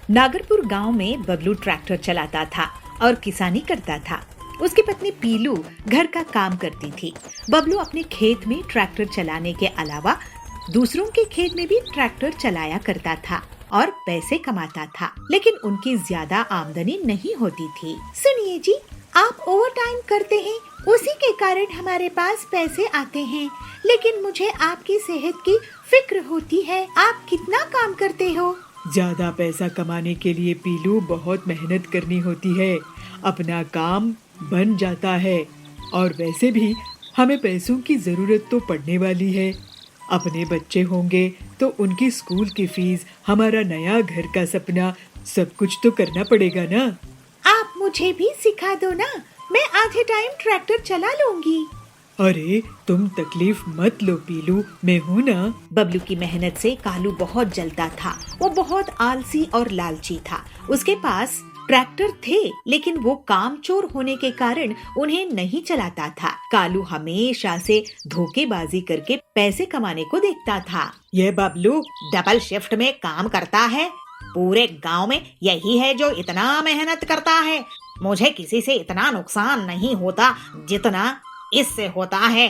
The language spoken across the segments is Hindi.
नागरपुर गांव में बबलू ट्रैक्टर चलाता था और किसानी करता था। उसकी पत्नी पीलू घर का काम करती थी। बबलू अपने खेत में ट्रैक्टर चलाने के अलावा दूसरों के खेत में भी ट्रैक्टर चलाया करता था और पैसे कमाता था, लेकिन उनकी ज्यादा आमदनी नहीं होती थी। सुनिए जी, आप ओवर टाइम करते हैं, उसी के कारण हमारे पास पैसे आते हैं, लेकिन मुझे आपकी सेहत की फिक्र होती है। आप कितना काम करते हो? ज्यादा पैसा कमाने के लिए पीलू बहुत मेहनत करनी होती है। अपना काम बन जाता है और वैसे भी हमें पैसों की जरूरत तो पड़ने वाली है। अपने बच्चे होंगे तो उनकी स्कूल की फीस, हमारा नया घर का सपना, सब कुछ तो करना पड़ेगा ना। आप मुझे भी सिखा दो ना, मैं आधे टाइम ट्रैक्टर चला लूंगी। अरे तुम तकलीफ मत लो पीलू, मैं हूँ ना। बबलू की मेहनत से कालू बहुत जलता था। वो बहुत आलसी और लालची था। उसके पास ट्रैक्टर थे, लेकिन वो कामचोर होने के कारण उन्हें नहीं चलाता था। कालू हमेशा से धोखेबाजी करके पैसे कमाने को देखता था। ये बबलू डबल शिफ्ट में काम करता है। पूरे गांव में यही है जो इतना मेहनत करता है। मुझे किसी से इतना नुकसान नहीं होता जितना इससे होता है।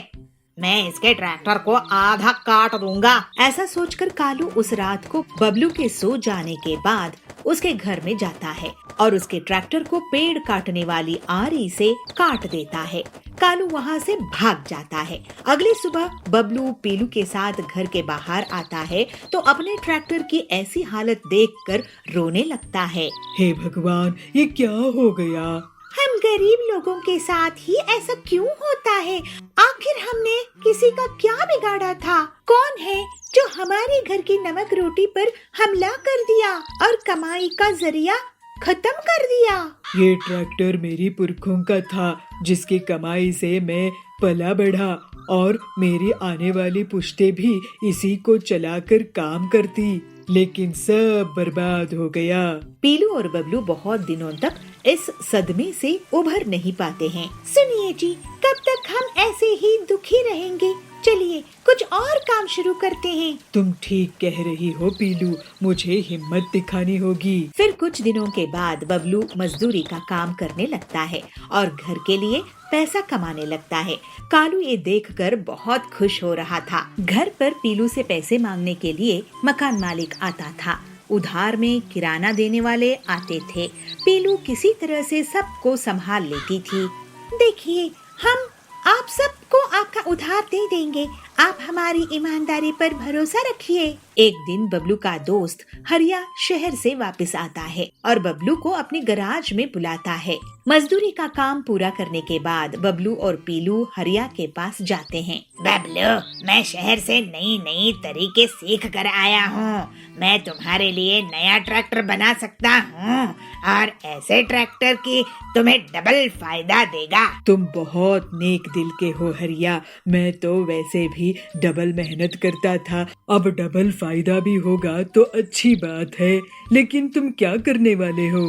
मैं इसके ट्रैक्टर को आधा काट दूंगा। ऐसा सोचकर कालू उस रात को बबलू के सो जाने के बाद उसके घर में जाता है और उसके ट्रैक्टर को पेड़ काटने वाली आरी से काट देता है। कालू वहाँ से भाग जाता है। अगली सुबह बबलू पीलू के साथ घर के बाहर आता है तो अपने ट्रैक्टर की ऐसी हालत देखकर रोने लगता है। हे भगवान, ये क्या हो गया? हम गरीब लोगों के साथ ही ऐसा क्यों होता है? आखिर हमने किसी का क्या बिगाड़ा था? कौन है जो हमारे घर की नमक रोटी पर हमला कर दिया और कमाई का जरिया खत्म कर दिया? ये ट्रैक्टर मेरी पुरखों का था, जिसकी कमाई से मैं पला बढ़ा और मेरी आने वाली पुश्तें भी इसी को चलाकर काम करती, लेकिन सब बर्बाद हो गया। पीलू और बबलू बहुत दिनों तक इस सदमे से उभर नहीं पाते हैं। सुनिए जी, कब तक हम ऐसे ही दुखी रहेंगे? चलिए कुछ और काम शुरू करते हैं। तुम ठीक कह रही हो पीलू, मुझे हिम्मत दिखानी होगी। फिर कुछ दिनों के बाद बबलू मजदूरी का काम करने लगता है और घर के लिए पैसा कमाने लगता है। कालू ये देखकर बहुत खुश हो रहा था। घर पर पीलू से पैसे मांगने के लिए मकान मालिक आता था। उधार में किराना देने वाले आते थे। पीलू किसी तरह से सबको संभाल लेती थी। देखिए, हम आप सबको आपका उधार दे देंगे, आप हमारी ईमानदारी पर भरोसा रखिए। एक दिन बबलू का दोस्त हरिया शहर से वापस आता है और बबलू को अपने गराज में बुलाता है। मजदूरी का काम पूरा करने के बाद बबलू और पीलू हरिया के पास जाते हैं। बबलू, मैं शहर से नई तरीके सीख कर आया हूँ। मैं तुम्हारे लिए नया ट्रैक्टर बना सकता हूँ और ऐसे ट्रैक्टर की तुम्हें डबल फायदा देगा। तुम बहुत नेक दिल के हो हरिया। मैं तो वैसे भी डबल मेहनत करता था, अब डबल फायदा भी होगा तो अच्छी बात है। लेकिन तुम क्या करने वाले हो?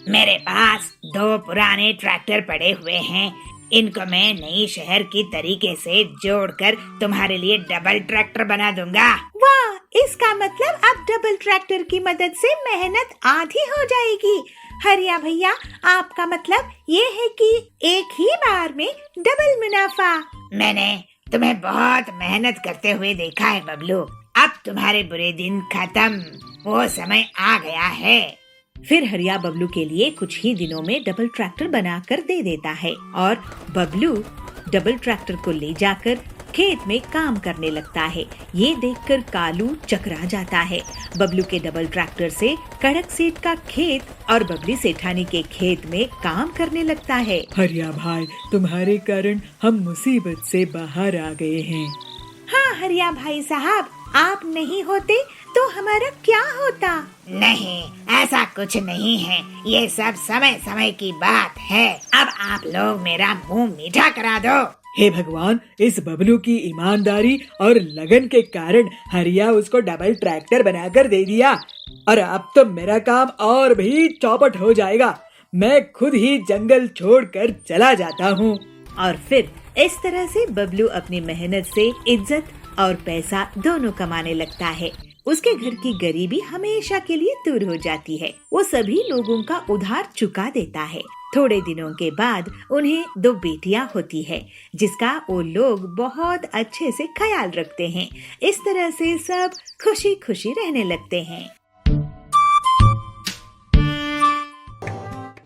मेरे पास 2 पुराने ट्रैक्टर पड़े हुए हैं। इनको मैं नई शहर की तरीके से जोड़कर तुम्हारे लिए डबल ट्रैक्टर बना दूंगा। वाह, इसका मतलब अब डबल ट्रैक्टर की मदद से मेहनत आधी हो जाएगी। हरिया भैया, आपका मतलब ये है कि एक ही बार में डबल मुनाफा। मैंने तुम्हें बहुत मेहनत करते हुए देखा है बबलू। अब तुम्हारे बुरे दिन खत्म, वो समय आ गया है। फिर हरिया बबलू के लिए कुछ ही दिनों में डबल ट्रैक्टर बनाकर दे देता है और बबलू डबल ट्रैक्टर को ले जाकर खेत में काम करने लगता है। ये देखकर कालू चकरा जाता है। बबलू के डबल ट्रैक्टर से कड़क सेठ का खेत और बबली सेठानी के खेत में काम करने लगता है। हरिया भाई, तुम्हारे कारण हम मुसीबत से बाहर आ गए हैं। हाँ हरिया भाई साहब, आप नहीं होते तो हमारा क्या होता? नहीं, ऐसा कुछ नहीं है। ये सब समय समय की बात है। अब आप लोग मेरा मुंह मीठा करा दो। हे भगवान, इस बबलू की ईमानदारी और लगन के कारण हरिया उसको डबल ट्रैक्टर बनाकर दे दिया और अब तो मेरा काम और भी चौपट हो जाएगा। मैं खुद ही जंगल छोड़कर चला जाता हूँ। और फिर इस तरह से बबलू अपनी मेहनत से इज्जत और पैसा दोनों कमाने लगता है। उसके घर की गरीबी हमेशा के लिए दूर हो जाती है। वो सभी लोगों का उधार चुका देता है। थोड़े दिनों के बाद उन्हें 2 बेटियां होती है, जिसका वो लोग बहुत अच्छे से ख्याल रखते हैं। इस तरह से सब खुशी खुशी रहने लगते हैं।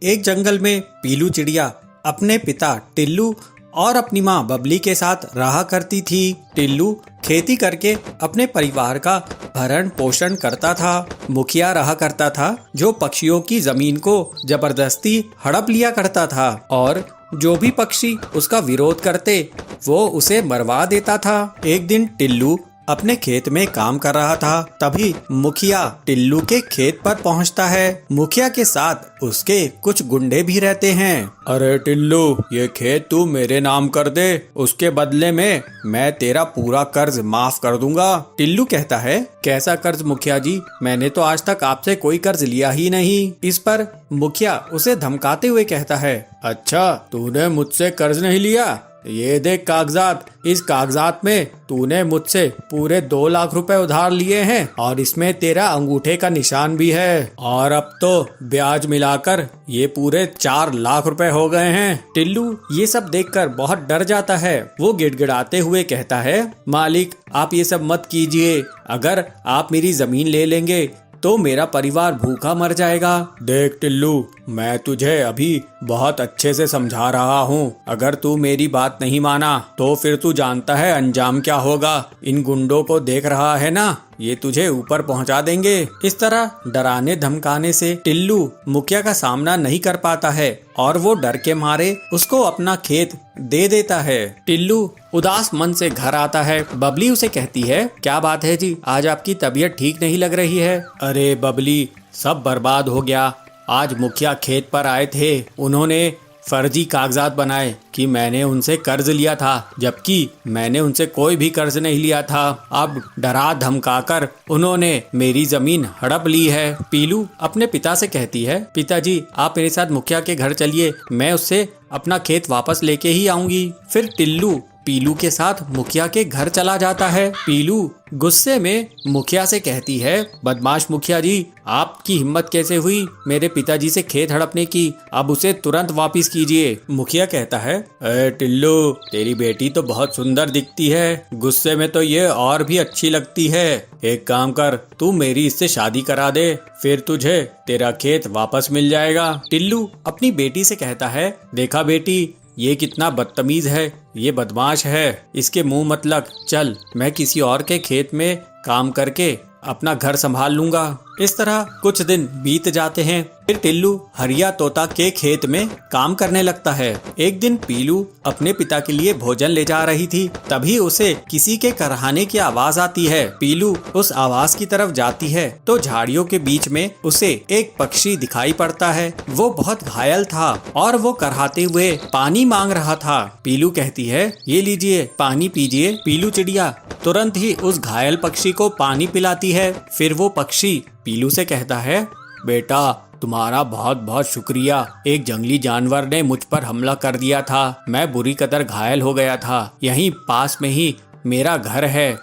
एक जंगल में पीलू चिड़िया अपने पिता टिल्लू और अपनी माँ बबली के साथ रहा करती थी। टिल्लू खेती करके अपने परिवार का भरण पोषण करता था। मुखिया रहा करता था जो पक्षियों की जमीन को जबरदस्ती हड़प लिया करता था और जो भी पक्षी उसका विरोध करते वो उसे मरवा देता था। एक दिन टिल्लू अपने खेत में काम कर रहा था, तभी मुखिया टिल्लू के खेत पर पहुंचता है। मुखिया के साथ उसके कुछ गुंडे भी रहते हैं। अरे टिल्लू, ये खेत तू मेरे नाम कर दे, उसके बदले में मैं तेरा पूरा कर्ज माफ कर दूंगा। टिल्लू कहता है, कैसा कर्ज मुखिया जी, मैंने तो आज तक आपसे कोई कर्ज लिया ही नहीं। इस पर मुखिया उसे धमकाते हुए कहता है, अच्छा तूने मुझसे कर्ज नहीं लिया, ये देख कागजात, इस कागजात में तूने मुझसे पूरे 2 लाख रुपए उधार लिए हैं और इसमें तेरा अंगूठे का निशान भी है और अब तो ब्याज मिलाकर ये पूरे 4 लाख रुपए हो गए हैं। टिल्लू ये सब देखकर बहुत डर जाता है। वो गिड़गिड़ाते हुए कहता है, मालिक आप ये सब मत कीजिए, अगर आप मेरी जमीन ले लेंगे तो मेरा परिवार भूखा मर जाएगा। देख टिल्लू, मैं तुझे अभी बहुत अच्छे से समझा रहा हूँ, अगर तू मेरी बात नहीं माना तो फिर तू जानता है अंजाम क्या होगा। इन गुंडों को देख रहा है ना, ये तुझे ऊपर पहुंचा देंगे। इस तरह डराने धमकाने से टिल्लू मुखिया का सामना नहीं कर पाता है और वो डर के मारे उसको अपना खेत दे देता है। टिल्लू उदास मन से घर आता है। बबली उसे कहती है, क्या बात है जी, आज आपकी तबीयत ठीक नहीं लग रही है। अरे बबली, सब बर्बाद हो गया। आज मुखिया खेत पर आए थे, उन्होंने फर्जी कागजात बनाए कि मैंने उनसे कर्ज लिया था, जबकि मैंने उनसे कोई भी कर्ज नहीं लिया था। अब डरा धमकाकर उन्होंने मेरी जमीन हड़प ली है। पीलू अपने पिता से कहती है, पिताजी आप मेरे साथ मुखिया के घर चलिए, मैं उससे अपना खेत वापस लेके ही आऊंगी। फिर टिल्लू पीलू के साथ मुखिया के घर चला जाता है। पीलू गुस्से में मुखिया से कहती है, बदमाश मुखिया जी, आपकी हिम्मत कैसे हुई मेरे पिताजी से खेत हड़पने की, अब उसे तुरंत वापस कीजिए। मुखिया कहता है, अरे टिल्लू, तेरी बेटी तो बहुत सुंदर दिखती है, गुस्से में तो ये और भी अच्छी लगती है। एक काम कर, तू मेरी इससे शादी करा दे, फिर तुझे तेरा खेत वापस मिल जाएगा। टिल्लू अपनी बेटी से कहता है, देखा बेटी, ये कितना बदतमीज है, ये बदमाश है, इसके मुंह मत लग, चल मैं किसी और के खेत में काम करके अपना घर संभाल लूंगा। इस तरह कुछ दिन बीत जाते हैं। फिर टिल्लू हरिया तोता के खेत में काम करने लगता है। एक दिन पीलू अपने पिता के लिए भोजन ले जा रही थी, तभी उसे किसी के करहाने की आवाज आती है। पीलू उस आवाज की तरफ जाती है तो झाड़ियों के बीच में उसे एक पक्षी दिखाई पड़ता है। वो बहुत घायल था और वो करहाते हुए पानी मांग रहा था। पीलू कहती है, ये लीजिए पानी पीजिए। पीलू चिड़िया तुरंत ही उस घायल पक्षी को पानी पिलाती है। फिर वो पक्षी पीलू से कहता है, बेटा तुम्हारा बहुत बहुत शुक्रिया, एक जंगली जानवर ने मुझ पर हमला कर दिया था, मैं बुरी कदर घायल हो गया था, यहीं पास में ही मेरा घर है,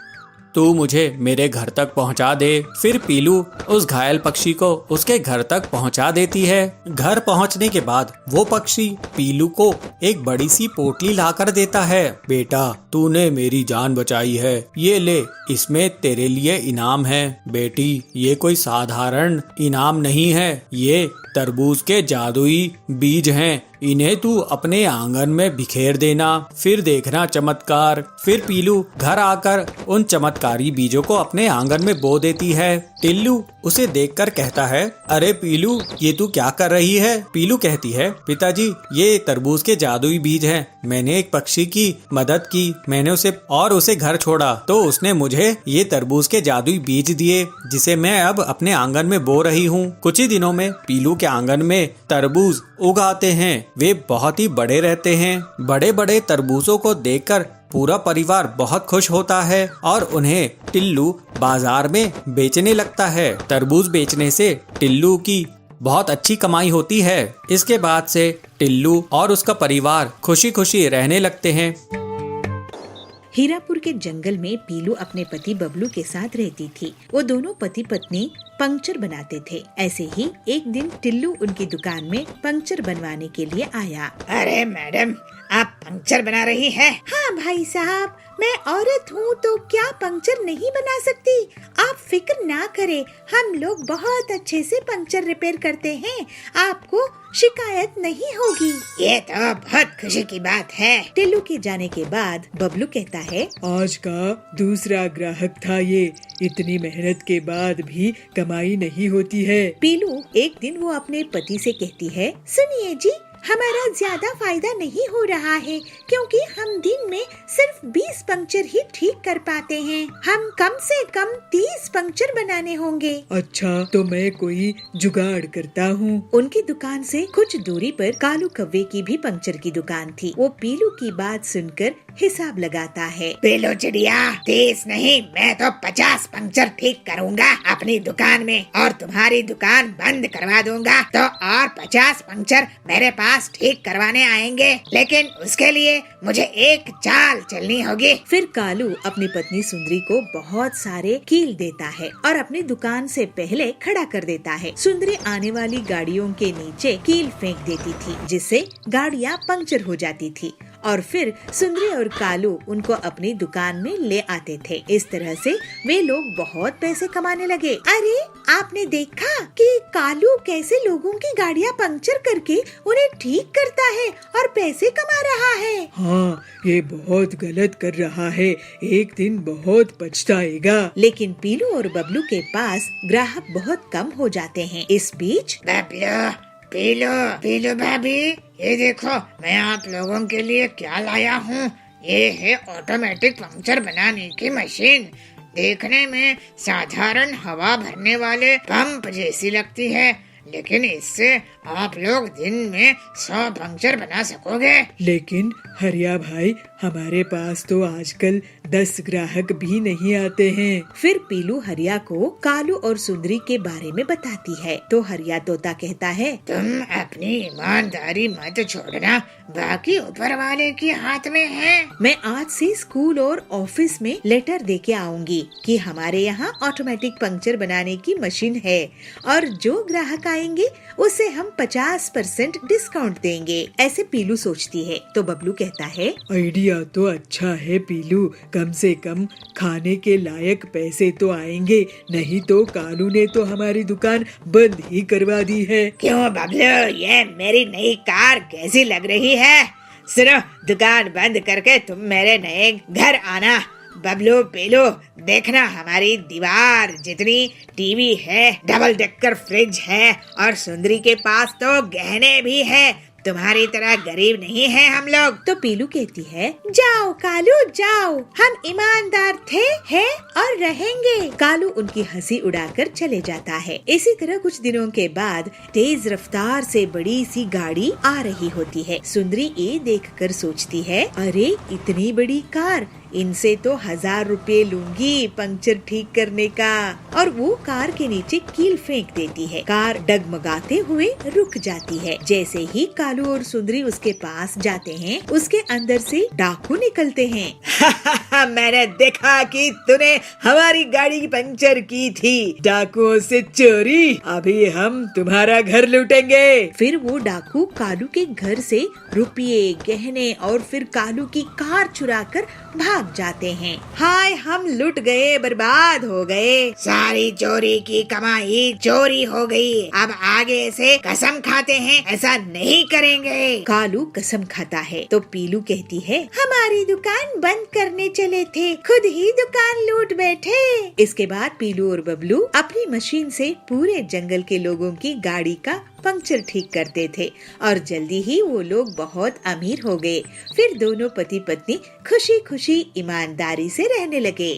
तू मुझे मेरे घर तक पहुंचा दे। फिर पीलू उस घायल पक्षी को उसके घर तक पहुंचा देती है। घर पहुंचने के बाद वो पक्षी पीलू को एक बड़ी सी पोटली लाकर देता है। बेटा तूने मेरी जान बचाई है, ये ले, इसमें तेरे लिए इनाम है। बेटी ये कोई साधारण इनाम नहीं है, ये तरबूज के जादुई बीज हैं, इन्हें तू अपने आंगन में बिखेर देना, फिर देखना चमत्कार। फिर पीलू घर आकर उन चमत्कारी बीजों को अपने आंगन में बो देती है। टिल्लू उसे देखकर कहता है, अरे पीलू ये तू क्या कर रही है? पीलू कहती है, पिताजी ये तरबूज के जादुई बीज हैं, मैंने एक पक्षी की मदद की, मैंने उसे घर छोड़ा तो उसने मुझे ये तरबूज के जादुई बीज दिए, जिसे मैं अब अपने आंगन में बो रही हूँ। कुछ ही दिनों में पीलू के आंगन में तरबूज उगाते हैं, वे बहुत ही बड़े रहते हैं। बड़े बड़े तरबूजों को देखकर पूरा परिवार बहुत खुश होता है और उन्हें टिल्लू बाजार में बेचने लगता है। तरबूज बेचने से टिल्लू की बहुत अच्छी कमाई होती है। इसके बाद से टिल्लू और उसका परिवार खुशी खुशी रहने लगते हैं। हीरापुर के जंगल में पीलू अपने पति बबलू के साथ रहती थी। वो दोनों पति पत्नी पंक्चर बनाते थे। ऐसे ही एक दिन टिल्लू उनकी दुकान में पंक्चर बनवाने के लिए आया। अरे मैडम, आप पंक्चर बना रही हैं? हाँ भाई साहब, मैं औरत हूँ तो क्या पंक्चर नहीं बना सकती? आप फिक्र ना करें, हम लोग बहुत अच्छे से पंक्चर रिपेयर करते हैं, आपको शिकायत नहीं होगी। ये तो बहुत खुशी की बात है। टिल्लू के जाने के बाद बबलू कहता है, आज का दूसरा ग्राहक था ये। इतनी मेहनत के बाद भी कमाई नहीं होती है। पीलू एक दिन वो अपने पति से कहती है, सुनिए जी, हमारा ज्यादा फायदा नहीं हो रहा है क्योंकि हम दिन में सिर्फ 20 पंक्चर ही ठीक कर पाते हैं। हम कम से कम 30 पंक्चर बनाने होंगे। अच्छा, तो मैं कोई जुगाड़ करता हूँ। उनकी दुकान से कुछ दूरी पर कालू कव्वे की भी पंक्चर की दुकान थी। वो पीलू की बात सुनकर हिसाब लगाता है। पीलू चिड़िया, 30 नहीं, मैं तो 50 पंक्चर ठीक करूँगा अपनी दुकान में और तुम्हारी दुकान बंद करवा दूंगा। तो और 50 पंक्चर मेरे पास ठीक करवाने आएंगे, लेकिन उसके लिए मुझे एक चाल चलनी होगी। फिर कालू अपनी पत्नी सुंदरी को बहुत सारे कील देता है और अपनी दुकान से पहले खड़ा कर देता है। सुंदरी आने वाली गाड़ियों के नीचे कील फेंक देती थी, जिससे गाड़ियाँ पंक्चर हो जाती थी और फिर सुंदरी और कालू उनको अपनी दुकान में ले आते थे। इस तरह से वे लोग बहुत पैसे कमाने लगे। अरे, आपने देखा कि कालू कैसे लोगों की गाड़ियाँ पंक्चर करके उन्हें ठीक करता है और पैसे कमा रहा है। हाँ, ये बहुत गलत कर रहा है, एक दिन बहुत पछताएगा। लेकिन पीलू और बबलू के पास ग्राहक बहुत कम हो जाते हैं। इस बीच पीलू भाभी, ये देखो मैं आप लोगों के लिए क्या लाया हूँ। ये है ऑटोमेटिक पंक्चर बनाने की मशीन। देखने में साधारण हवा भरने वाले पंप जैसी लगती है, लेकिन इससे आप लोग दिन में 100 पंक्चर बना सकोगे। लेकिन हरिया भाई, हमारे पास तो आजकल 10 ग्राहक भी नहीं आते हैं। फिर पीलू हरिया को कालू और सुंदरी के बारे में बताती है। तो हरिया तोता कहता है, तुम अपनी ईमानदारी मत छोड़ना, बाकी ऊपर वाले के हाथ में है। मैं आज से स्कूल और ऑफिस में लेटर देके आऊंगी कि हमारे यहाँ ऑटोमेटिक पंक्चर बनाने की मशीन है और जो ग्राहक आएंगे उसे हम 50% डिस्काउंट देंगे। ऐसे पीलू सोचती है। तो बबलू कहता है, आइडिया तो अच्छा है पीलू, कम से कम खाने के लायक पैसे तो आएंगे, नहीं तो कालू ने तो हमारी दुकान बंद ही करवा दी है। क्यों बबलू, ये मेरी नई कार कैसी लग रही है? सुनो, दुकान बंद करके तुम मेरे नए घर आना। बबलू पीलू, देखना हमारी दीवार जितनी टीवी है, डबल डेकर फ्रिज है और सुंदरी के पास तो गहने भी है। तुम्हारी तरह गरीब नहीं है हम लोग। तो पीलू कहती है, जाओ कालू जाओ, हम ईमानदार थे, हैं और रहेंगे। कालू उनकी हंसी उड़ाकर चले जाता है। इसी तरह कुछ दिनों के बाद तेज रफ्तार से बड़ी सी गाड़ी आ रही होती है। सुंदरी ये देखकर सोचती है, अरे इतनी बड़ी कार, इनसे तो 1000 रुपए लूंगी पंक्चर ठीक करने का। और वो कार के नीचे कील फेंक देती है। कार डगमगाते हुए रुक जाती है। जैसे ही कालू और सुंदरी उसके पास जाते हैं, उसके अंदर से डाकू निकलते हैं। मैंने देखा कि तूने हमारी गाड़ी की पंक्चर की थी। डाकुओं से चोरी, अभी हम तुम्हारा घर लूटेंगे। फिर वो डाकू कालू के घर से रुपये, गहने और फिर कालू की कार चुराकर भाग जाते हैं। हाय, हम लुट गए, बर्बाद हो गए। सारी चोरी की कमाई चोरी हो गई। अब आगे से कसम खाते हैं ऐसा नहीं करेंगे। कालू कसम खाता है। तो पीलू कहती है, हमारी दुकान बंद करने चले थे, खुद ही दुकान लूट बैठे। इसके बाद पीलू और बबलू अपनी मशीन से पूरे जंगल के लोगों की गाड़ी का पंक्चर ठीक करते थे और जल्दी ही वो लोग बहुत अमीर हो गए। फिर दोनों पति पत्नी खुशी खुशी ईमानदारी से रहने लगे।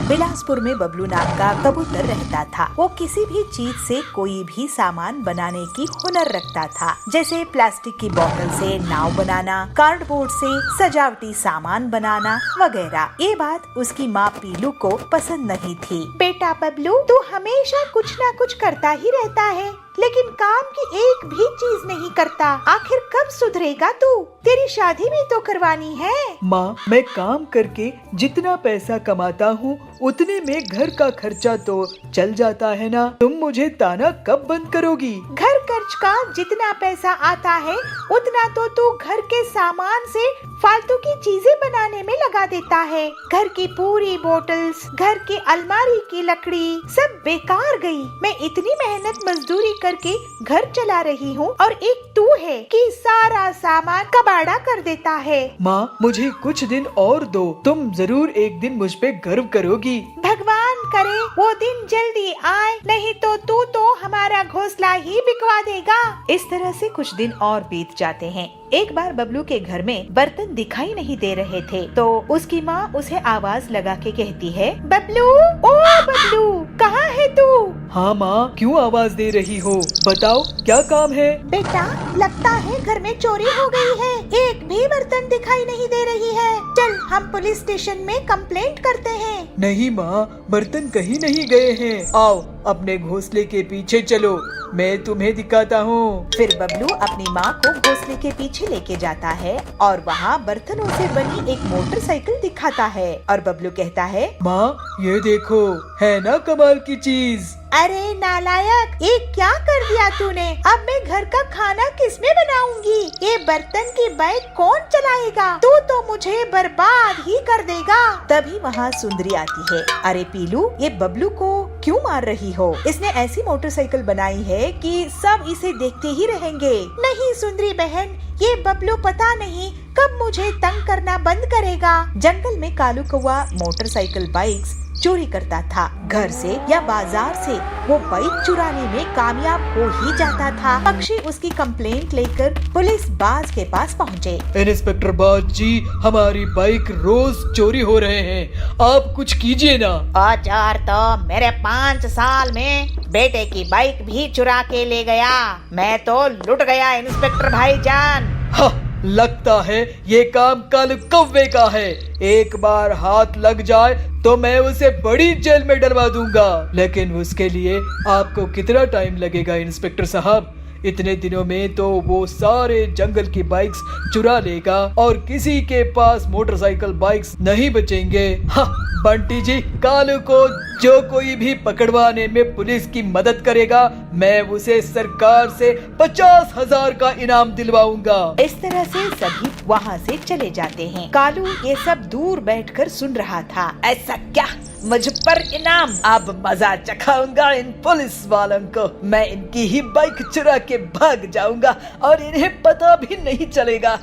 बिलासपुर में बबलू नाम का कबूतर रहता था। वो किसी भी चीज से कोई भी सामान बनाने की हुनर रखता था, जैसे प्लास्टिक की बोतल से नाव बनाना, कार्डबोर्ड से सजावटी सामान बनाना वगैरह। ये बात उसकी माँ पीलू को पसंद नहीं थी। बेटा बबलू, तू हमेशा कुछ न कुछ करता ही रहता है, लेकिन काम की एक भी चीज नहीं करता। आखिर कब सुधरेगा तू? तेरी शादी भी तो करवानी है। माँ, मैं काम करके जितना पैसा कमाता हूँ उतने में घर का खर्चा तो चल जाता है ना। तुम मुझे ताना कब बंद करोगी? घर खर्च का जितना पैसा आता है उतना तो तू घर के सामान से फालतू की चीजें बनाने में लगा देता है। घर की पूरी बोतल्स, घर की अलमारी की लकड़ी सब बेकार गई। मैं इतनी मेहनत मजदूरी करके घर चला रही हूँ और एक तू है कि सारा सामान कबाड़ा कर देता है। माँ, मुझे कुछ दिन और दो, तुम जरूर एक दिन मुझ पे गर्व करोगी। भगवान करे वो दिन जल्दी आए, नहीं तो तू तो हमारा घोंसला ही बिकवा देगा। इस तरह से कुछ दिन और बीत जाते हैं। एक बार बबलू के घर में बर्तन दिखाई नहीं दे रहे थे तो उसकी माँ उसे आवाज लगा के कहती है, बबलू, ओ बबलू, कहाँ है तू? हाँ माँ, क्यों आवाज दे रही हो? बताओ क्या काम है? बेटा, लगता है घर में चोरी हो गई है। एक भी बर्तन दिखाई नहीं दे रही है। चल हम पुलिस स्टेशन में कंप्लेंट करते हैं। नहीं माँ, बर्तन कहीं नहीं गए हैं। आओ अपने घोंसले के पीछे चलो, मैं तुम्हें दिखाता हूँ। फिर बबलू अपनी माँ को घोंसले के पीछे लेके जाता है और वहाँ बर्तनों से बनी एक मोटरसाइकिल दिखाता है और बबलू कहता है, माँ ये देखो, है ना कमाल की चीज। अरे नालायक, ये क्या कर दिया तूने? अब मैं घर का खाना किसमें बनाऊंगी? ये बर्तन की बाइक कौन चलाएगा? तू तो मुझे बर्बाद ही कर देगा। तभी वहाँ सुंदरी आती है। अरे पीलू, ये बबलू को क्यों मार रही हो? इसने ऐसी मोटरसाइकिल बनाई है कि सब इसे देखते ही रहेंगे। नहीं सुंदरी बहन, ये बबलू पता नहीं कब मुझे तंग करना बंद करेगा। जंगल में कालू कौवा मोटरसाइकिल बाइक्स चोरी करता था। घर से या बाजार से वो बाइक चुराने में कामयाब हो ही जाता था। पक्षी उसकी कंप्लेंट लेकर पुलिस बाज के पास पहुँचे। इंस्पेक्टर बाज जी, हमारी बाइक रोज चोरी हो रहे हैं, आप कुछ कीजिए ना। औजार तो मेरे 5 साल में बेटे की बाइक भी चुरा के ले गया। मैं तो लुट गया इंस्पेक्टर भाईजान। हाँ, लगता है ये काम कालू कौवे का है। एक बार हाथ लग जाए तो मैं उसे बड़ी जेल में डलवा दूंगा। लेकिन उसके लिए आपको कितना टाइम लगेगा इंस्पेक्टर साहब? इतने दिनों में तो वो सारे जंगल की बाइक्स चुरा लेगा और किसी के पास मोटरसाइकिल बाइक्स नहीं बचेंगे। हाँ, बंटी जी, कालू को जो कोई भी पकड़वाने में पुलिस की मदद करेगा, मैं उसे सरकार से 50,000 का इनाम दिलवाऊंगा। इस तरह से सभी वहाँ से चले जाते हैं। कालू ये सब दूर बैठकर सुन रहा था। ऐसा क्या? मुझ पर इनाम? अब मजा चखाऊंगा इन पुलिस वालों को। मैं इनकी ही बाइक चुरा के भाग जाऊंगा और इन्हें पता भी नहीं चलेगा।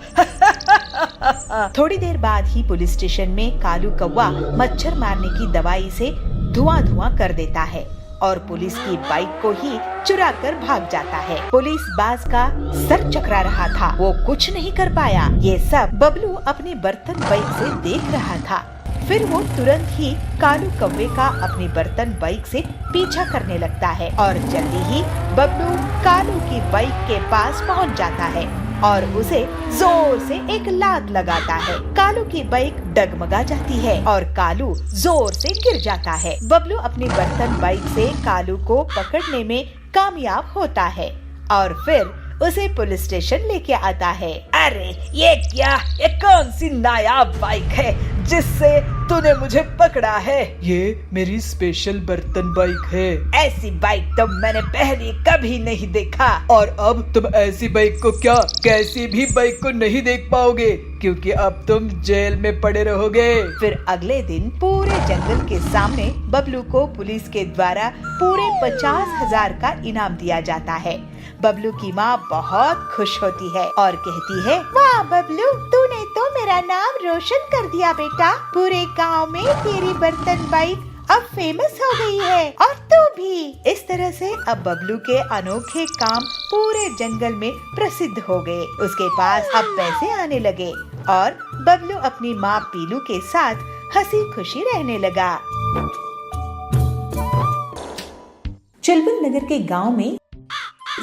थोड़ी देर बाद ही पुलिस स्टेशन में कालू कौवा मच्छर मारने की दवाई से धुआं कर देता है और पुलिस की बाइक को ही चुरा कर भाग जाता है। पुलिस बाज का सर चकरा रहा था, वो कुछ नहीं कर पाया। ये सब बबलू अपने बर्तन बाइक से देख रहा था। फिर वो तुरंत ही कालू कौवे का अपनी बर्तन बाइक से पीछा करने लगता है और जल्दी ही बबलू कालू की बाइक के पास पहुंच जाता है और उसे जोर से एक लात लगाता है। कालू की बाइक डगमगा जाती है और कालू जोर से गिर जाता है। बबलू अपनी बर्तन बाइक से कालू को पकड़ने में कामयाब होता है और फिर उसे पुलिस स्टेशन लेके आता है। अरे ये क्या? ये कौन सी नायाब बाइक है जिससे तूने मुझे पकड़ा है? ये मेरी स्पेशल बर्तन बाइक है। ऐसी बाइक तो मैंने पहले कभी नहीं देखा। और अब तुम ऐसी बाइक को क्या, कैसी भी बाइक को नहीं देख पाओगे, क्योंकि अब तुम जेल में पड़े रहोगे। फिर अगले दिन पूरे जंगल के सामने बबलू को पुलिस के द्वारा पूरे 50,000 का इनाम दिया जाता है। बबलू की माँ बहुत खुश होती है और कहती है, वाह बबलू, तूने तो मेरा नाम रोशन कर दिया बेटा। पूरे गांव में तेरी बर्तन बाइक अब फेमस हो गई है और तू भी। इस तरह से अब बबलू के अनोखे काम पूरे जंगल में प्रसिद्ध हो गए। उसके पास अब पैसे आने लगे और बबलू अपनी माँ पीलू के साथ हंसी खुशी रहने लगा। चुलबुल नगर के गांव में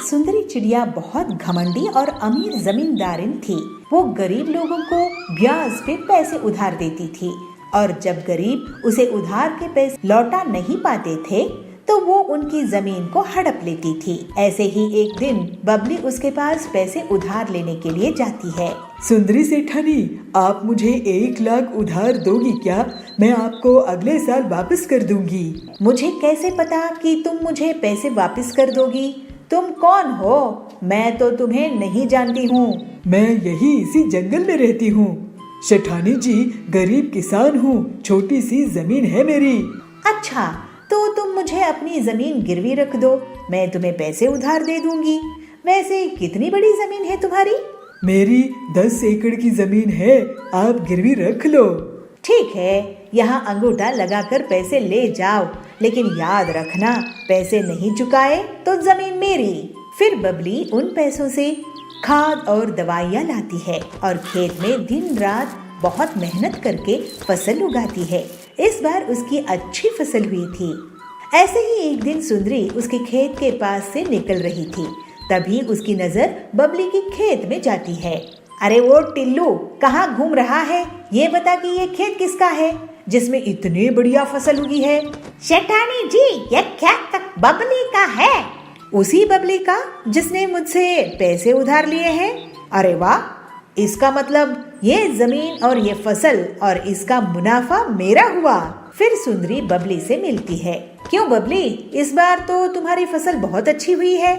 सुंदरी चिड़िया बहुत घमंडी और अमीर जमींदारिन थी। वो गरीब लोगों को ब्याज पे पैसे उधार देती थी और जब गरीब उसे उधार के पैसे लौटा नहीं पाते थे तो वो उनकी जमीन को हड़प लेती थी। ऐसे ही एक दिन बबली उसके पास पैसे उधार लेने के लिए जाती है। सुंदरी सेठानी, आप मुझे 1 लाख उधार दोगी क्या? मैं आपको अगले साल वापस कर दूंगी। मुझे कैसे पता कि तुम मुझे पैसे वापस कर दोगी? तुम कौन हो? मैं तो तुम्हें नहीं जानती हूँ। मैं यही इसी जंगल में रहती हूँ। सेठानी जी, गरीब किसान हूँ, छोटी सी जमीन है मेरी। अच्छा, तो तुम मुझे अपनी जमीन गिरवी रख दो, मैं तुम्हें पैसे उधार दे दूंगी। वैसे कितनी बड़ी जमीन है तुम्हारी? मेरी 10 एकड़ की जमीन है, आप गिरवी रख लो। ठीक है, यहाँ अंगूठा लगाकर पैसे ले जाओ, लेकिन याद रखना, पैसे नहीं चुकाए तो जमीन मेरी। फिर बबली उन पैसों से खाद और दवाइयाँ लाती है और खेत में दिन रात बहुत मेहनत करके फसल उगाती है। इस बार उसकी अच्छी फसल हुई थी। ऐसे ही एक दिन सुंदरी उसके खेत के पास से निकल रही थी। तभी उसकी नजर बबली के खेत में जाती है। अरे वो टिल्लू, कहाँ घूम रहा है? ये बता कि ये खेत किसका है जिसमें इतनी बढ़िया फसल उगी है? सेठानी जी, ये खेत बबली का है। उसी बबली का जिसने मुझसे पैसे उधार लिए हैं? अरे वाह, इसका मतलब ये जमीन और ये फसल और इसका मुनाफा मेरा हुआ। फिर सुंदरी बबली से मिलती है। क्यों बबली, इस बार तो तुम्हारी फसल बहुत अच्छी हुई है,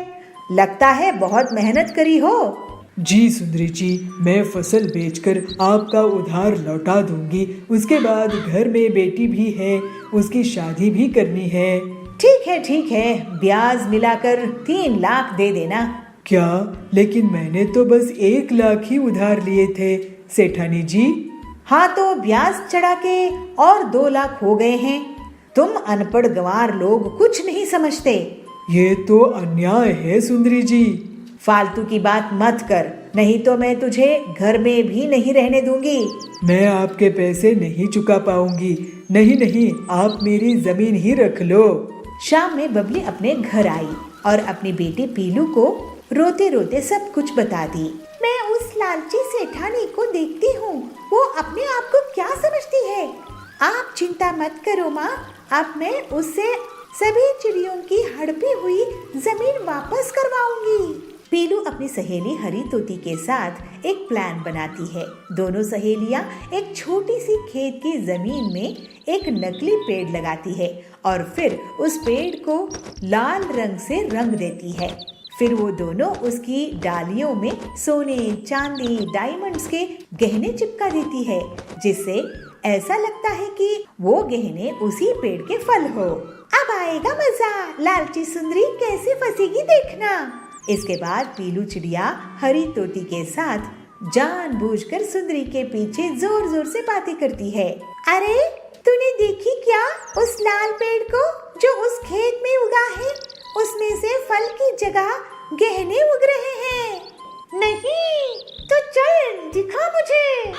लगता है बहुत मेहनत करी हो। जी सुंदरी जी, मैं फसल बेचकर आपका उधार लौटा दूंगी। उसके बाद घर में बेटी भी है, उसकी शादी भी करनी है। ठीक है, ब्याज मिलाकर 3 लाख दे देना। क्या? लेकिन मैंने तो बस 1 लाख ही उधार लिए थे सेठानी जी। हाँ, तो ब्याज चढ़ा के और 2 लाख हो गए हैं। तुम अनपढ़ गंवार लोग कुछ नहीं समझते। ये तो अन्याय है सुंदरी जी। फालतू की बात मत कर, नहीं तो मैं तुझे घर में भी नहीं रहने दूंगी। मैं आपके पैसे नहीं चुका पाऊंगी। नहीं, आप मेरी जमीन ही रख लो। शाम में बबली अपने घर आई और अपनी बेटी पीलू को रोते रोते सब कुछ बता दी। मैं उस लालची सेठानी को देखती हूँ, वो अपने आप को क्या समझती है। आप चिंता मत करो माँ, अब मैं उससे सभी चिड़ियों की हड़पी हुई जमीन वापस करवाऊंगी। पीलू अपनी सहेली हरी तोती के साथ एक प्लान बनाती है। दोनों सहेलियां एक छोटी सी खेत की जमीन में एक नकली पेड़ लगाती है और फिर उस पेड़ को लाल रंग से रंग देती है। फिर वो दोनों उसकी डालियों में सोने, चांदी, डायमंड्स के गहने चिपका देती है, जिससे ऐसा लगता है कि वो गहने उसी पेड़ के फल हो। अब आएगा मजा, लालची सुंदरी कैसे फंसेगी देखना। इसके बाद पीलू चिड़िया हरी तोती के साथ जानबूझकर सुंदरी के पीछे जोर जोर से बातें करती है। अरे तूने देखी क्या उस लाल पेड़ को जो उस खेत में उगा है? उसमें से फल की जगह गहने उग रहे हैं। नहीं तो चल दिखा मुझे।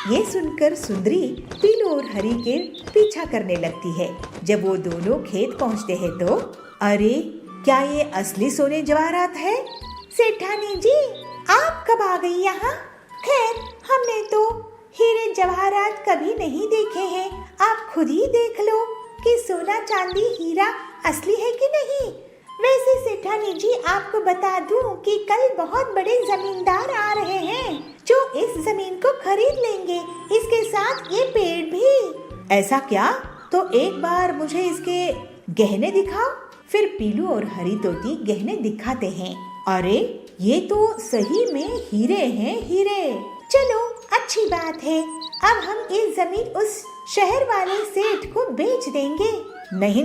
ये सुनकर सुंदरी पीलू और हरी के पीछा करने लगती है। जब वो दोनों खेत पहुंचते हैं तो अरे, क्या ये असली सोने जवाहरात है? सेठानी जी, आप कब आ गई यहाँ? खैर, हमने तो हीरे जवाहरात कभी नहीं देखे हैं। आप खुद ही देख लो कि सोना चांदी हीरा असली है कि नहीं। वैसे सेठानी जी, आपको बता दूं कि कल बहुत बड़े जमींदार आ रहे हैं जो इस जमीन को खरीद लेंगे, इसके साथ ये पेड़ भी। ऐसा क्या? तो एक बार मुझे इसके गहने दिखाओ। फिर पीलू और हरी तोती गहने दिखाते हैं। अरे, ये तो सही में हीरे हैं, हीरे। चलो, अच्छी बात है। अब हम ये जमीन उस शहर वाले सेठ को बेच देंगे। नहीं,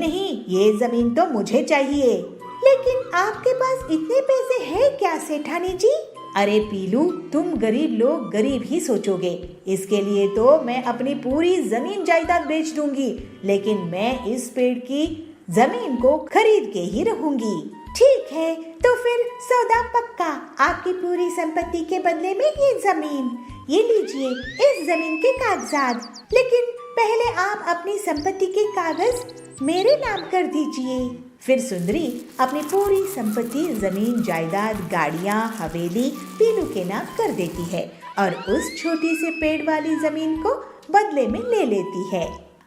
ये जमीन तो मुझे चाहिए। लेकिन आपके पास इतने पैसे हैं क्या सेठानी जी? अरे पीलू, तुम गरीब लोग गरीब ही सोचोगे। इसके लिए तो मैं अपनी पूरी जमीन जायदाद बेच दूंगी, लेकिन मैं इस पेड़ की जमीन को खरीद के ही रहूंगी। ठीक है, तो फिर सौदा पक्का। आपकी पूरी संपत्ति के बदले में ये जमीन। ये लीजिए इस जमीन के कागजात। लेकिन पहले आप अपनी संपत्ति के कागज मेरे नाम कर दीजिए। फिर सुंदरी अपनी पूरी संपत्ति, जमीन जायदाद, गाड़ियाँ, हवेली पीलू के नाम कर देती है और उस छोटी से पेड़ वाली जमीन को बदले में ले लेती है।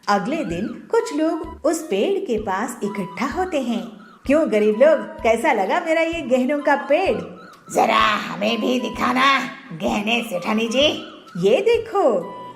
अगले दिन कुछ लोग उस पेड़ के पास इकट्ठा होते हैं। क्यों गरीब लोग, कैसा लगा मेरा ये गहनों का पेड़? जरा हमें भी दिखाना गहने सेठानी जी। ये देखो।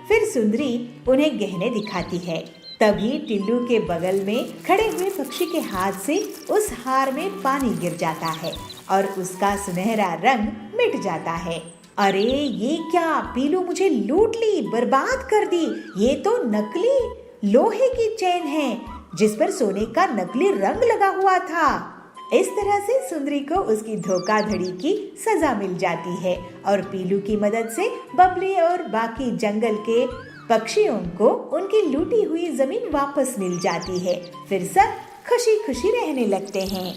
फिर सुंदरी उन्हें गहने दिखाती है। तभी टिल्लू के बगल में खड़े हुए पक्षी के हाथ से उस हार में पानी गिर जाता है और उसका सुनहरा रंग मिट जाता है। अरे ये क्या, पीलू मुझे लूट ली, बर्बाद कर दी। ये तो नकली लोहे की चेन है जिस पर सोने का नकली रंग लगा हुआ था। इस तरह से सुंदरी को उसकी धोखाधड़ी की सजा मिल जाती है और पीलू की मदद से बबली और बाकी जंगल के पक्षियों को उनकी लूटी हुई जमीन वापस मिल जाती है। फिर सब खुशी खुशी रहने लगते हैं।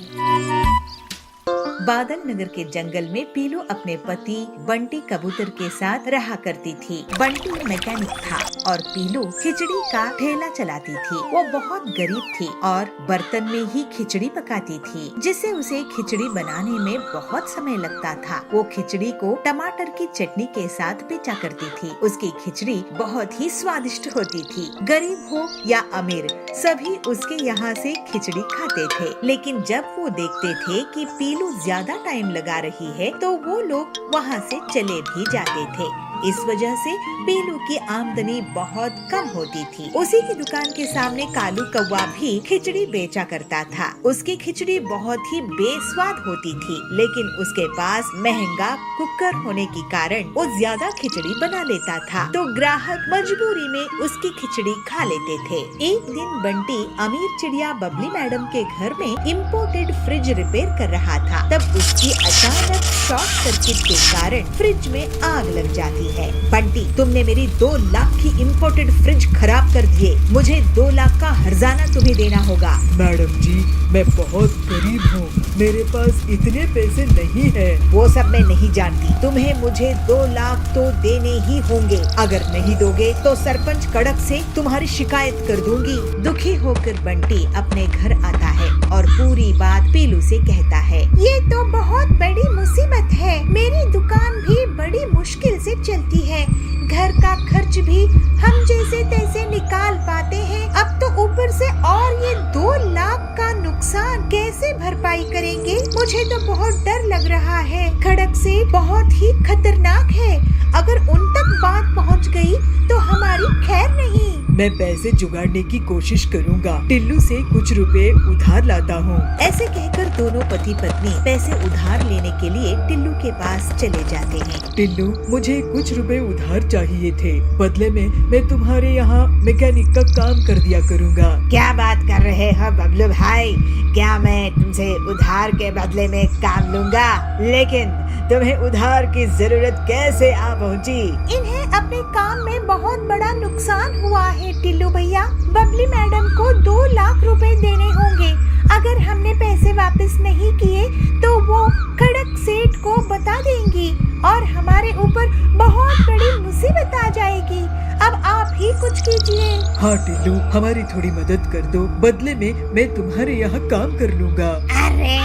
बादल नगर के जंगल में पीलू अपने पति बंटी कबूतर के साथ रहा करती थी। बंटी मैकेनिक था और पीलू खिचड़ी का ठेला चलाती थी। वो बहुत गरीब थी और बर्तन में ही खिचड़ी पकाती थी, जिससे उसे खिचड़ी बनाने में बहुत समय लगता था। वो खिचड़ी को टमाटर की चटनी के साथ बेचा करती थी। उसकी खिचड़ी बहुत ही स्वादिष्ट होती थी। गरीब हो या अमीर, सभी उसके यहाँ से खिचड़ी खाते थे। लेकिन जब वो देखते थे कि पीलू ज्यादा टाइम लगा रही है तो वो लोग वहाँ से चले भी जाते थे। इस वजह से पीलू की आमदनी बहुत कम होती थी। उसी की दुकान के सामने कालू कौवा भी खिचड़ी बेचा करता था। उसकी खिचड़ी बहुत ही बेस्वाद होती थी, लेकिन उसके पास महंगा कुकर होने के कारण वो ज्यादा खिचड़ी बना लेता था, तो ग्राहक मजबूरी में उसकी खिचड़ी खा लेते थे। एक दिन बंटी अमीर चिड़िया बबली मैडम के घर में इम्पोर्टेड फ्रिज रिपेयर कर रहा था। तब उसकी अचानक शॉर्ट सर्किट के कारण फ्रिज में आग लग जाती है। बंटी, तुमने मेरी 2 लाख की इम्पोर्टेड फ्रिज खराब कर दिए। मुझे 2 लाख का हर्जाना तुम्हें देना होगा। मैडम जी, मैं बहुत गरीब हूँ, मेरे पास इतने पैसे नहीं है। वो सब मैं नहीं जानती, तुम्हें मुझे 2 लाख तो देने ही होंगे। अगर नहीं दोगे तो सरपंच कड़क से तुम्हारी शिकायत कर दूंगी। दुखी होकर बंटी अपने घर आता है और पूरी बात पीलू से कहता है। ये तो बहुत बड़ी मुसीबत है। मेरी दुकान भी बड़ी मुश्किल से चलती है। घर का खर्च भी हम जैसे तैसे निकाल पाते हैं। अब तो ऊपर से और ये 2 लाख का नुकसान कैसे भरपाई करेंगे? मुझे तो बहुत डर लग रहा है। खड़क से बहुत ही खतरनाक है। अगर उन तक बात पहुंच गई तो हमारी खैर नहीं। मैं पैसे जुगाड़ने की कोशिश करूंगा। टिल्लू से कुछ रुपए उधार लाता हूँ। ऐसे कहकर दोनों पति पत्नी पैसे उधार लेने के लिए टिल्लू के पास चले जाते हैं। टिल्लू, मुझे कुछ रुपए उधार चाहिए थे। बदले में मैं तुम्हारे यहाँ मैकेनिक का काम कर दिया करूँगा। क्या बात कर रहे हो बबलू भाई? क्या मैं तुमसे उधार के बदले में काम लूँगा? लेकिन तुम्हें उधार की जरूरत कैसे आ पहुँची? इन्हें अपने काम में बहुत बड़ा नुकसान हुआ है टिल्लू भैया। बबली मैडम को 2 लाख रुपए देने होंगे। अगर हमने पैसे वापस नहीं किए तो वो खड़क सेठ को बता देंगी और हमारे ऊपर बहुत बड़ी मुसीबत आ जाएगी। अब आप ही कुछ कीजिए। हाँ टिल्लू, हमारी थोड़ी मदद कर दो, बदले में मैं तुम्हारे यहाँ काम कर लूँगा। अरे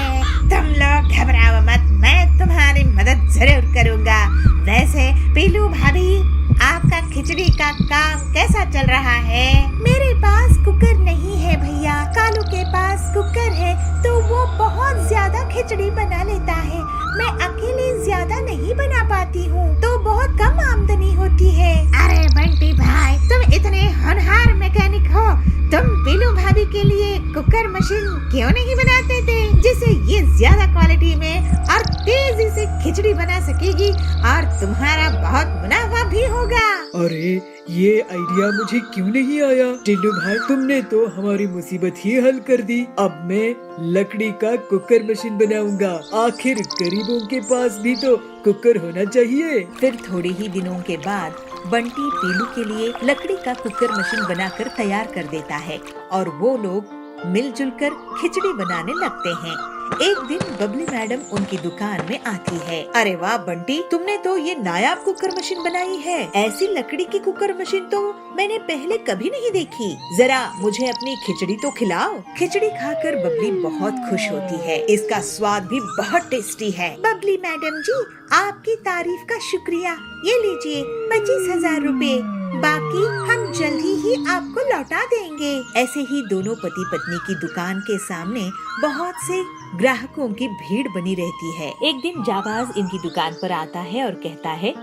तुम लोग घबराओ मत, मैं तुम्हारी मदद जरूर करूँगा। वैसे पीलू भाभी, आपका खिचड़ी का काम कैसा चल रहा है? मेरे पास कुकर नहीं है भैया। कालू के पास कुकर है तो वो बहुत ज्यादा खिचड़ी बना लेता है। मैं अकेले ज्यादा नहीं बना पाती हूँ तो बहुत कम आमदनी होती है। अरे बंटी भाई, तुम इतने होनहार मैकेनिक हो, तुम पीलू भाभी के लिए कुकर मशीन क्यों नहीं बनाते थे, जिससे ये ज्यादा क्वालिटी में और तेजी से खिचड़ी बना सकेगी और तुम्हारा बहुत मुनाफा भी होगा। अरे ये आइडिया मुझे क्यों नहीं आया? टिल्लू भाई, तुमने तो हमारी मुसीबत ही हल कर दी। अब मैं लकड़ी का कुकर मशीन बनाऊंगा। आखिर गरीबों के पास भी तो कुकर होना चाहिए। फिर थोड़े ही दिनों के बाद बंटी पीलू के लिए लकड़ी का कुकर मशीन बनाकर तैयार कर देता है और वो लोग मिलजुल कर खिचड़ी बनाने लगते हैं। एक दिन बबली मैडम उनकी दुकान में आती है। अरे वाह बंटी, तुमने तो ये नायाब कुकर मशीन बनाई है। ऐसी लकड़ी की कुकर मशीन तो मैंने पहले कभी नहीं देखी। जरा मुझे अपनी खिचड़ी तो खिलाओ। खिचड़ी खाकर बबली बहुत खुश होती है। इसका स्वाद भी बहुत टेस्टी है। बबली मैडम जी, आपकी तारीफ का शुक्रिया। ये लीजिए 25,000 रुपए। बाकी हम जल्दी ही आपको लौटा देंगे। ऐसे ही दोनों पति पत्नी की दुकान के सामने बहुत से ग्राहकों की भीड़ बनी रहती है। एक दिन जाबाज इनकी दुकान पर आता है और कहता है,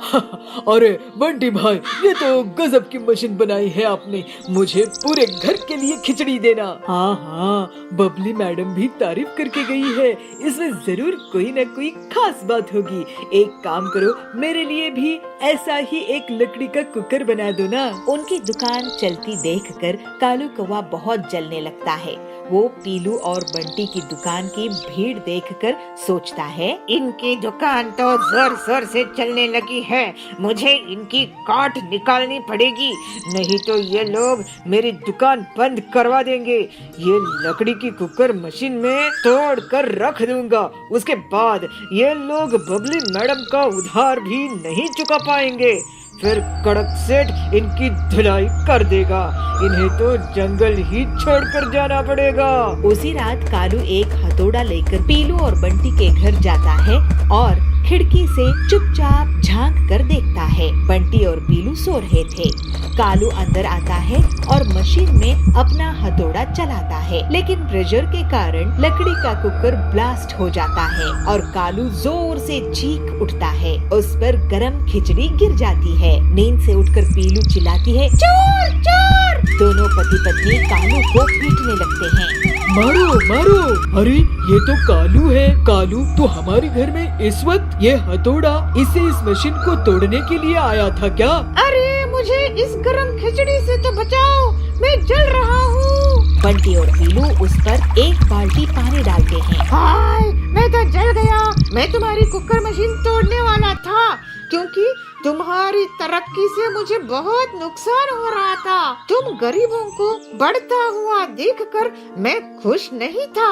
अरे बंटी भाई, ये तो गजब की मशीन बनाई है आपने। मुझे पूरे घर के लिए खिचड़ी देना। हाँ हाँ, बबली मैडम भी तारीफ करके गई है। इसमें जरूर कोई न कोई खास बात होगी। एक काम करो, मेरे लिए भी ऐसा ही एक लकड़ी का कुकर बना दो ना। उनकी दुकान चलती देखकर कालू कौवा बहुत जलने लगता है। वो पीलू और बंटी की दुकान की भीड़ देखकर सोचता है, इनकी दुकान तो जोर जोर से चलने लगी है, मुझे इनकी काट निकालनी पड़ेगी, नहीं तो ये लोग मेरी दुकान बंद करवा देंगे। ये लकड़ी की कुकर मशीन में तोड़ कर रख दूंगा। उसके बाद ये लोग बबली मैडम का उधार भी नहीं चुका पाएंगे। फिर कड़क सेठ इनकी धुलाई कर देगा। इन्हें तो जंगल ही छोड़कर जाना पड़ेगा। उसी रात कालू एक हथौड़ा लेकर पीलू और बंटी के घर जाता है और खिड़की से चुपचाप झांक कर देखता है। बंटी और पीलू सो रहे थे। कालू अंदर आता है और मशीन में अपना हथौड़ा चलाता है, लेकिन प्रेशर के कारण लकड़ी का कुकर ब्लास्ट हो जाता है और कालू जोर से चीख उठता है। उस पर गरम खिचड़ी गिर जाती है। नींद से उठकर पीलू चिल्लाती है, चोर चोर। दोनों पति पत्नी कालू को पीटने लगते हैं। मारो मारो। अरे ये तो कालू है। कालू, तो हमारे घर में इस वक्त ये हथौड़ा इसे इस मशीन को तोड़ने के लिए आया था क्या? अरे मुझे इस गरम खिचड़ी से तो बचाओ, मैं जल रहा हूँ। बंटी और पीलू उस पर एक बाल्टी पानी डालते हैं। हाय, मैं तो जल गया। मैं तुम्हारी कुकर मशीन तोड़ने वाला था, क्योंकि तुम्हारी तरक्की से मुझे बहुत नुकसान हो रहा था। तुम गरीबों को बढ़ता हुआ देखकर मैं खुश नहीं था।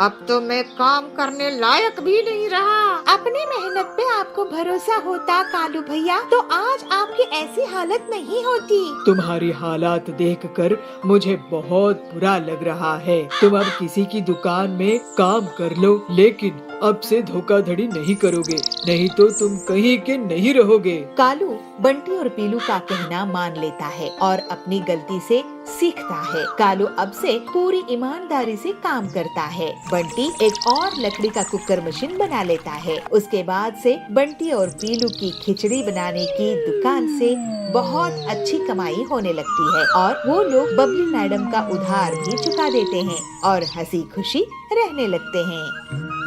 अब तो मैं काम करने लायक भी नहीं रहा। अपनी मेहनत पे आपको भरोसा होता कालू भैया, तो आज आपकी ऐसी हालत नहीं होती। तुम्हारी हालात देखकर मुझे बहुत बुरा लग रहा है। तुम अब किसी की दुकान में काम कर लो, लेकिन अब से धोखाधड़ी नहीं करोगे, नहीं तो तुम कहीं के नहीं रहोगे। कालू बंटी और पीलू का कहना मान लेता है और अपनी गलती से सीखता है। कालू अब से पूरी ईमानदारी से काम करता है। बंटी एक और लकड़ी का कुकर मशीन बना लेता है। उसके बाद से बंटी और पीलू की खिचड़ी बनाने की दुकान से बहुत अच्छी कमाई होने लगती है और वो लोग बबली मैडम का उधार भी चुका देते हैं और हंसी खुशी रहने लगते हैं।